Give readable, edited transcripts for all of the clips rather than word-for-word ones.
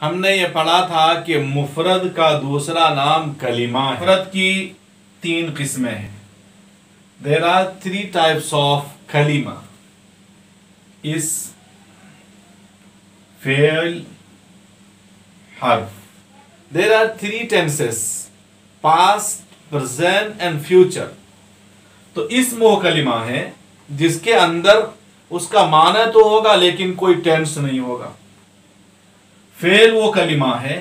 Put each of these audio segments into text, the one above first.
ہم نے یہ پڑھا تھا کہ مفرد کا دوسرا نام کلمہ ہے۔ مفرد کی 3 قسمیں ہیں۔ There are 3 types of کلمہ: اسم، فعل، حرف۔ There are 3 tenses: past, present and future۔ تو اسم وہ کلمہ ہے جس کے اندر اس کا معنی تو ہوگا لیکن کوئی ٹینس نہیں ہوگا۔ فعل وہ کلمہ ہے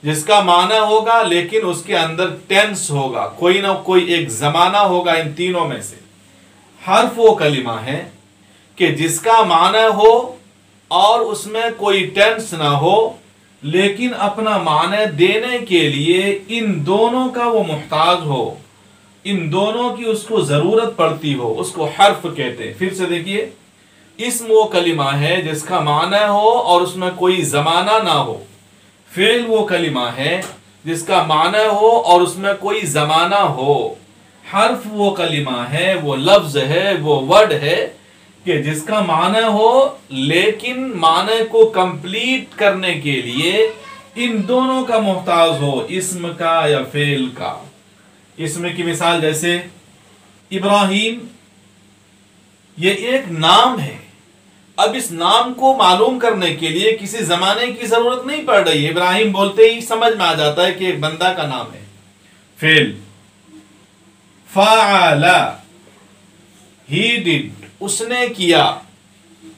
جس کا معنی ہوگا لیکن اس کے اندر ٹینس ہوگا، کوئی نہ کوئی ایک زمانہ ہوگا ان تینوں میں سے۔ حرف وہ کلمہ ہے کہ جس کا معنی ہو اور اس میں کوئی ٹینس نہ ہو لیکن اپنا معنی دینے کے لیے ان دونوں کا وہ محتاج ہو، ان دونوں کی اس کو ضرورت پڑتی ہو، اس کو حرف کہتے ہیں۔ پھر سے دیکھیے، اسم وہ کلمہ ہے جس کا معنی ہو اور اس میں کوئی زمانہ نہ ہو۔ فعل وہ کلمہ ہے جس کا معنی ہو اور اس میں کوئی زمانہ ہو۔ حرف وہ کلمہ ہے، وہ لفظ ہے، وہ ورڈ ہے کہ جس کا معنی ہو لیکن معنی کو کمپلیٹ کرنے کے لیے ان دونوں کا محتاج ہو، اسم کا یا فعل کا۔ اسم کی مثال جیسے ابراہیم، یہ ایک نام ہے۔ اب اس نام کو معلوم کرنے کے لیے کسی زمانے کی ضرورت نہیں پڑ رہی ہے، ابراہیم بولتے ہی سمجھ میں آ جاتا ہے کہ ایک بندہ کا نام ہے۔ فعل، فعل، he did، اس نے کیا،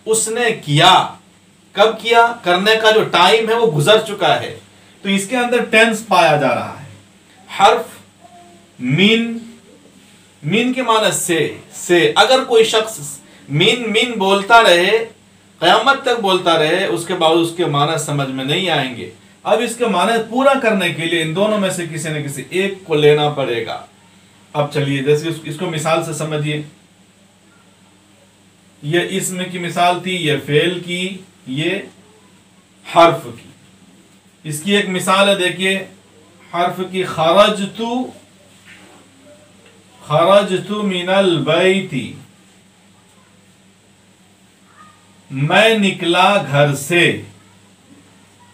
اس نے کیا۔ کب کیا؟ کرنے کا جو ٹائم ہے وہ گزر چکا ہے، تو اس کے اندر ٹینس پایا جا رہا ہے۔ حرف من کے معنی سے اگر کوئی شخص من بولتا رہے، قیامت تک بولتا رہے، اس کے بعد اس کے معنی سمجھ میں نہیں آئیں گے۔ اب اس کے معنی پورا کرنے کے لیے ان دونوں میں سے کسی نہ کسی ایک کو لینا پڑے گا۔ اب چلیے جیسے اس کو مثال سے سمجھیے، یہ اسم کی مثال تھی، یہ فعل کی، یہ حرف کی۔ اس کی ایک مثال ہے، دیکھیے حرف کی، خرجت من البیت، میں نکلا گھر سے۔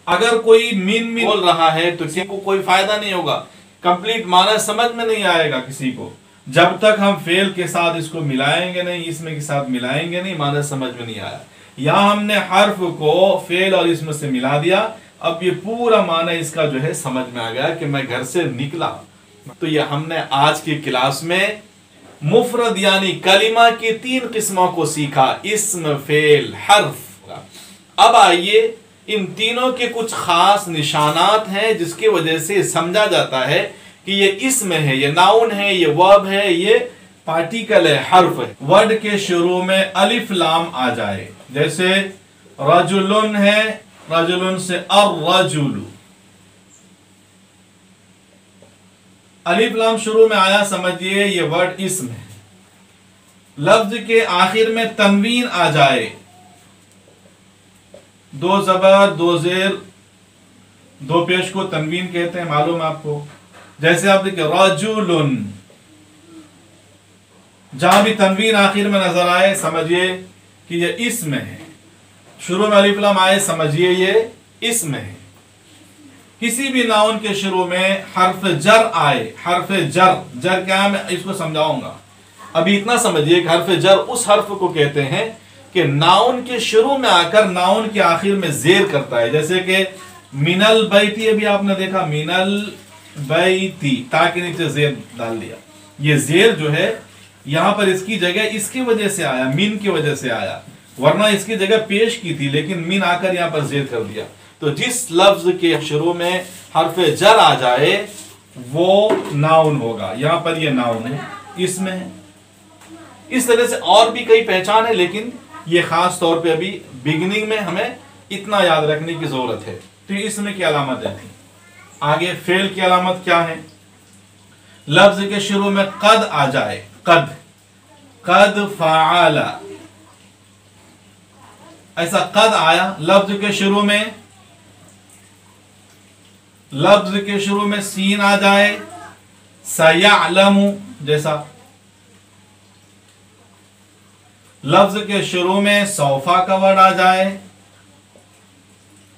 اگر کوئی من بول رہا ہے تو کسی کو کوئی فائدہ نہیں ہوگا، کمپلیٹ معنی سمجھ میں نہیں آئے گا کسی کو جب تک ہم فعل کے ساتھ اس کو ملائیں گے نہیں، اسم کے ساتھ ملائیں گے نہیں، معنی سمجھ میں نہیں آیا۔ یہاں ہم نے حرف کو فعل اور اسم سے ملا دیا، اب یہ پورا معنی اس کا جو ہے سمجھ میں آ گیا کہ میں گھر سے نکلا۔ تو یہ ہم نے آج کی کلاس میں مفرد یعنی کلمہ کی 3 قسموں کو سیکھا: اسم، فعل، حرف۔ اب آئیے ان تینوں کے کچھ خاص نشانات ہیں جس کی وجہ سے سمجھا جاتا ہے کہ یہ اسم ہے، یہ ناؤن ہے، یہ ورب ہے، یہ پارٹیکل ہے، حرف ہے۔ ورڈ کے شروع میں الف لام آ جائے، جیسے رجلن ہے، رجلن سے الرجل، الف لام شروع میں آیا، سمجھئے یہ ورڈ اسم ہے۔ لفظ کے آخر میں تنوین آ جائے، 2 زبر 2 زیر 2 پیش کو تنوین کہتے ہیں، معلوم آپ کو۔ جیسے آپ دیکھیں رجلن، جہاں بھی تنوین آخر میں نظر آئے سمجھئے کہ یہ اسم ہے۔ شروع میں الف لام آئے سمجھئے یہ اسم ہے۔ کسی بھی ناؤن کے شروع میں حرف جر آئے، حرف جر کیا ہے میں اس کو سمجھاؤں گا، ابھی اتنا سمجھئے کہ حرف جر اس حرف کو کہتے ہیں کہ ناؤن کے شروع میں آ کر ناؤن کے آخر میں زیر کرتا ہے۔ جیسے کہ من البیتی، ابھی آپ نے دیکھا من البیتی، تا کے نیچے زیر ڈال دیا۔ یہ زیر جو ہے یہاں پر اس کی جگہ اس کی وجہ سے آیا، من کی وجہ سے آیا، ورنہ اس کی جگہ پیش کی تھی لیکن من آ کر یہاں پر زیر کر دیا۔ تو جس لفظ کے شروع میں حرف جر آ جائے وہ ناؤن ہوگا۔ یہاں پر یہ ناؤن ہے، اسم ہے۔ اس طرح سے اور بھی کئی پہچان ہے لیکن یہ خاص طور پہ ابھی بگننگ میں ہمیں اتنا یاد رکھنے کی ضرورت ہے۔ تو یہ اسم کی علامتیں تھیں۔ آگے فعل کی علامت کیا ہے؟ لفظ کے شروع میں قد آ جائے، قد فعل، ایسا قد آیا۔ لفظ کے شروع میں سین آ جائے، سیعلم جیسا۔ لفظ کے شروع میں سوفا کا ورڈ آ جائے،